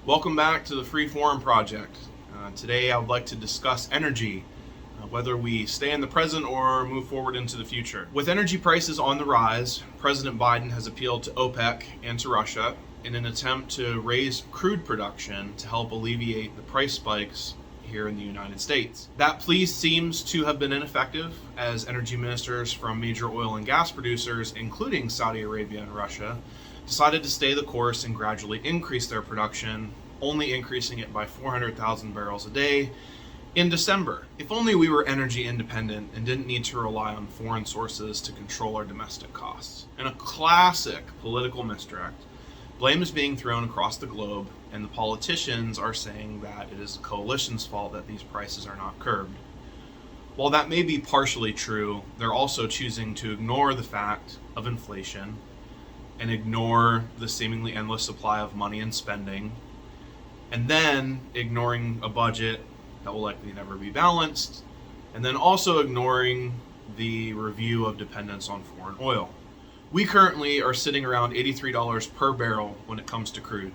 Welcome back to the Free Forum Project. Today I would like to discuss energy, whether we stay in the present or move forward into the future. With energy prices on the rise, President Biden has appealed to OPEC and to Russia in an attempt to raise crude production to help alleviate the price spikes here in the United States. That plea seems to have been ineffective, as energy ministers from major oil and gas producers, including Saudi Arabia and Russia, decided to stay the course and gradually increase their production, only increasing it by 400,000 barrels a day in December. If only we were energy independent and didn't need to rely on foreign sources to control our domestic costs. In a classic political misdirect, blame is being thrown across the globe, and the politicians are saying that it is the coalition's fault that these prices are not curbed. While that may be partially true, they're also choosing to ignore the fact of inflation and ignore the seemingly endless supply of money and spending, and then ignoring a budget that will likely never be balanced, and then also ignoring the review of dependence on foreign oil. We currently are sitting around $83 per barrel when it comes to crude,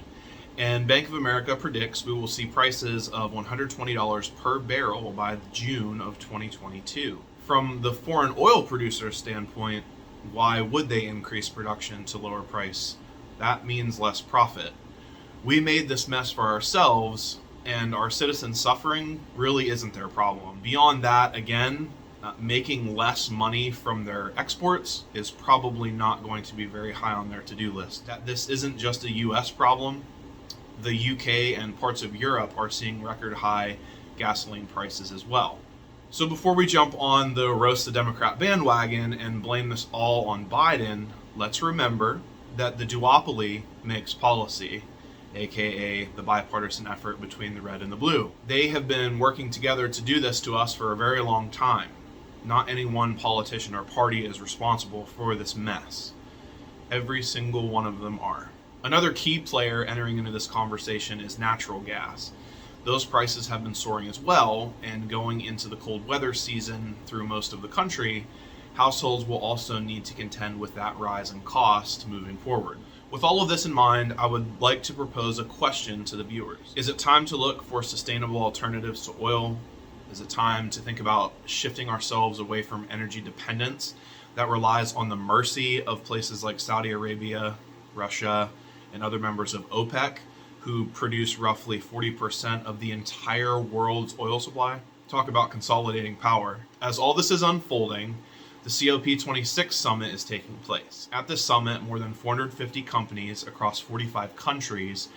and Bank of America predicts we will see prices of $120 per barrel by June of 2022. From the foreign oil producer standpoint, why would they increase production to lower price? That means less profit. We made this mess for ourselves, and our citizens suffering really isn't their problem. Beyond that, again, making less money from their exports is probably not going to be very high on their to-do list. That this isn't just a US problem. The UK and parts of Europe are seeing record high gasoline prices as well. So before we jump on the roast the Democrat bandwagon and blame this all on Biden, let's remember that the duopoly makes policy, aka the bipartisan effort between the red and the blue. They have been working together to do this to us for a very long time. Not any one politician or party is responsible for this mess. Every single one of them are. Another key player entering into this conversation is natural gas. Those prices have been soaring as well, and going into the cold weather season through most of the country, households will also need to contend with that rise in cost moving forward. With all of this in mind, I would like to propose a question to the viewers. Is it time to look for sustainable alternatives to oil? Is it time to think about shifting ourselves away from energy dependence that relies on the mercy of places like Saudi Arabia, Russia, and other members of OPEC, who produce roughly 40% of the entire world's oil supply? Talk about consolidating power. As all this is unfolding, the COP26 summit is taking place. At this summit, more than 450 companies across 45 countries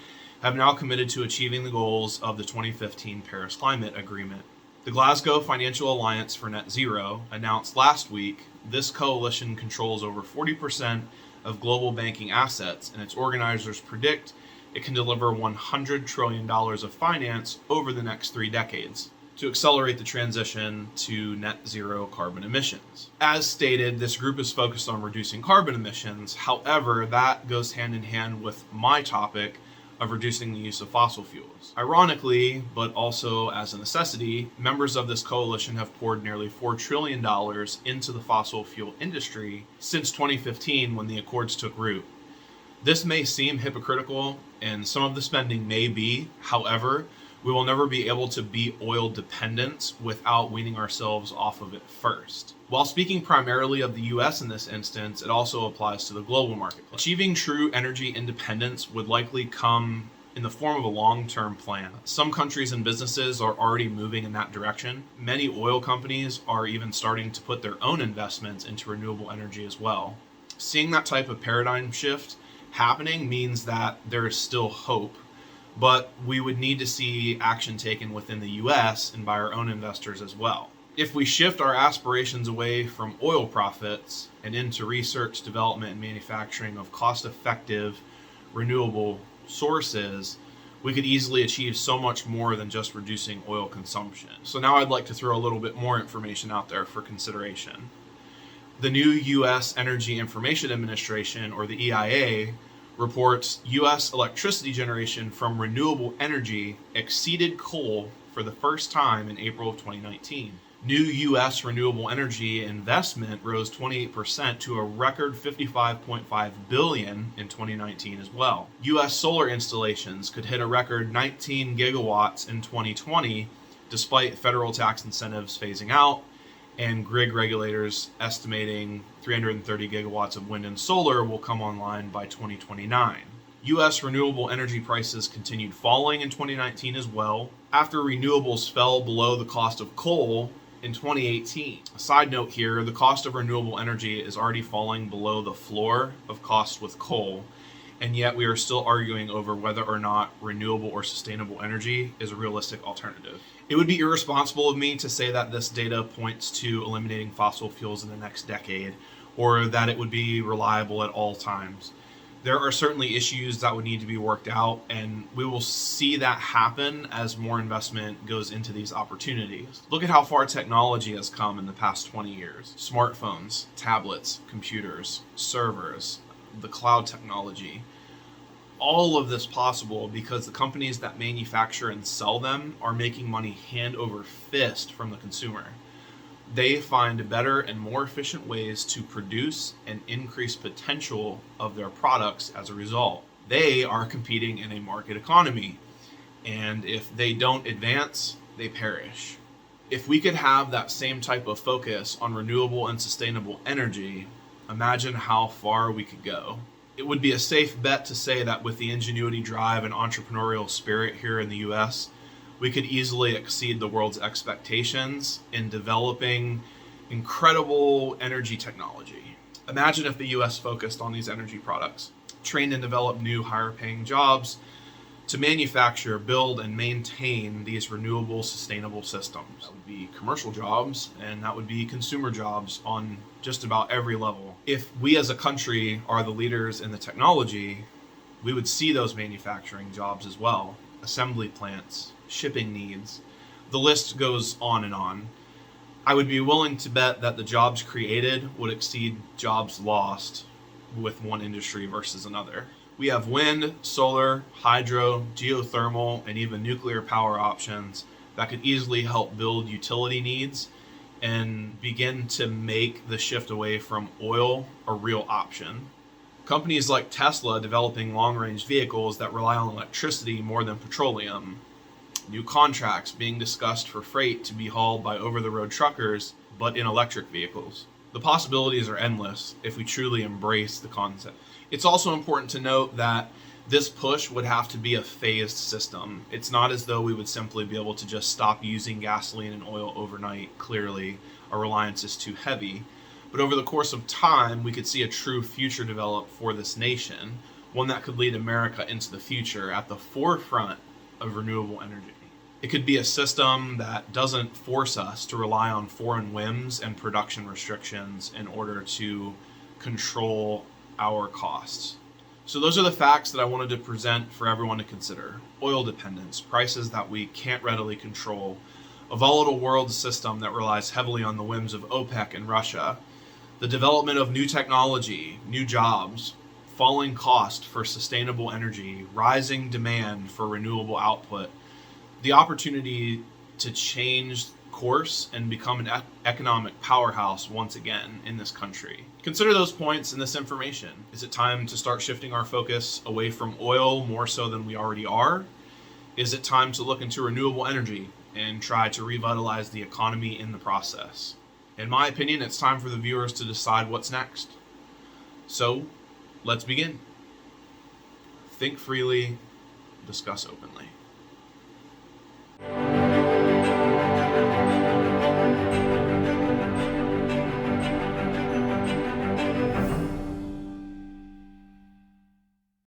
have now committed to achieving the goals of the 2015 Paris Climate Agreement. The Glasgow Financial Alliance for Net Zero announced last week this coalition controls over 40% of global banking assets, and its organizers predict it can deliver $100 trillion of finance over the next 3 decades to accelerate the transition to net zero carbon emissions. As stated, this group is focused on reducing carbon emissions. However, that goes hand in hand with my topic of reducing the use of fossil fuels. Ironically, but also as a necessity, members of this coalition have poured nearly $4 trillion into the fossil fuel industry since 2015 when the Accords took root. This may seem hypocritical, and some of the spending may be. However, we will never be able to be oil dependent without weaning ourselves off of it first. While speaking primarily of the US in this instance, it also applies to the global market. Achieving true energy independence would likely come in the form of a long-term plan. Some countries and businesses are already moving in that direction. Many oil companies are even starting to put their own investments into renewable energy as well. Seeing that type of paradigm shift happening means that there is still hope, but we would need to see action taken within the US and by our own investors as well. If we shift our aspirations away from oil profits and into research, development, and manufacturing of cost-effective, renewable sources, we could easily achieve so much more than just reducing oil consumption. So now I'd like to throw a little bit more information out there for consideration. The new U.S. Energy Information Administration, or the EIA, reports U.S. electricity generation from renewable energy exceeded coal for the first time in April of 2019. New U.S. renewable energy investment rose 28% to a record $55.5 billion in 2019 as well. U.S. solar installations could hit a record 19 gigawatts in 2020, despite federal tax incentives phasing out and grid regulators estimating 330 gigawatts of wind and solar will come online by 2029. U.S. renewable energy prices continued falling in 2019 as well, after renewables fell below the cost of coal in 2018. A side note here, the cost of renewable energy is already falling below the floor of cost with coal, and yet we are still arguing over whether or not renewable or sustainable energy is a realistic alternative. It would be irresponsible of me to say that this data points to eliminating fossil fuels in the next decade, or that it would be reliable at all times. There are certainly issues that would need to be worked out, and we will see that happen as more investment goes into these opportunities. Look at how far technology has come in the past 20 years. Smartphones, tablets, computers, servers, the cloud technology. All of this possible because the companies that manufacture and sell them are making money hand over fist from the consumer. They find better and more efficient ways to produce and increase potential of their products as a result. They are competing in a market economy, and if they don't advance, they perish. If we could have that same type of focus on renewable and sustainable energy, imagine how far we could go. It would be a safe bet to say that with the ingenuity, drive, and entrepreneurial spirit here in the US, we could easily exceed the world's expectations in developing incredible energy technology. Imagine if the US focused on these energy products, trained and developed new higher paying jobs to manufacture, build, and maintain these renewable, sustainable systems. That would be commercial jobs, and that would be consumer jobs on just about every level. If we as a country are the leaders in the technology, we would see those manufacturing jobs as well. Assembly plants, shipping needs, the list goes on and on. I would be willing to bet that the jobs created would exceed jobs lost with one industry versus another. We have wind, solar, hydro, geothermal, and even nuclear power options that could easily help build utility needs and begin to make the shift away from oil a real option. Companies like Tesla developing long-range vehicles that rely on electricity more than petroleum. New contracts being discussed for freight to be hauled by over-the-road truckers, but in electric vehicles. The possibilities are endless if we truly embrace the concept. It's also important to note that this push would have to be a phased system. It's not as though we would simply be able to just stop using gasoline and oil overnight. Clearly, our reliance is too heavy. But over the course of time, we could see a true future develop for this nation, one that could lead America into the future at the forefront of renewable energy. It could be a system that doesn't force us to rely on foreign whims and production restrictions in order to control our costs. So those are the facts that I wanted to present for everyone to consider. Oil dependence, prices that we can't readily control, a volatile world system that relies heavily on the whims of OPEC and Russia, the development of new technology, new jobs, falling cost for sustainable energy, rising demand for renewable output, the opportunity to change course and become an economic powerhouse once again in this country. Consider those points and this information. Is it time to start shifting our focus away from oil more so than we already are? Is it time to look into renewable energy and try to revitalize the economy in the process? In my opinion, it's time for the viewers to decide what's next. So, let's begin. Think freely, discuss openly.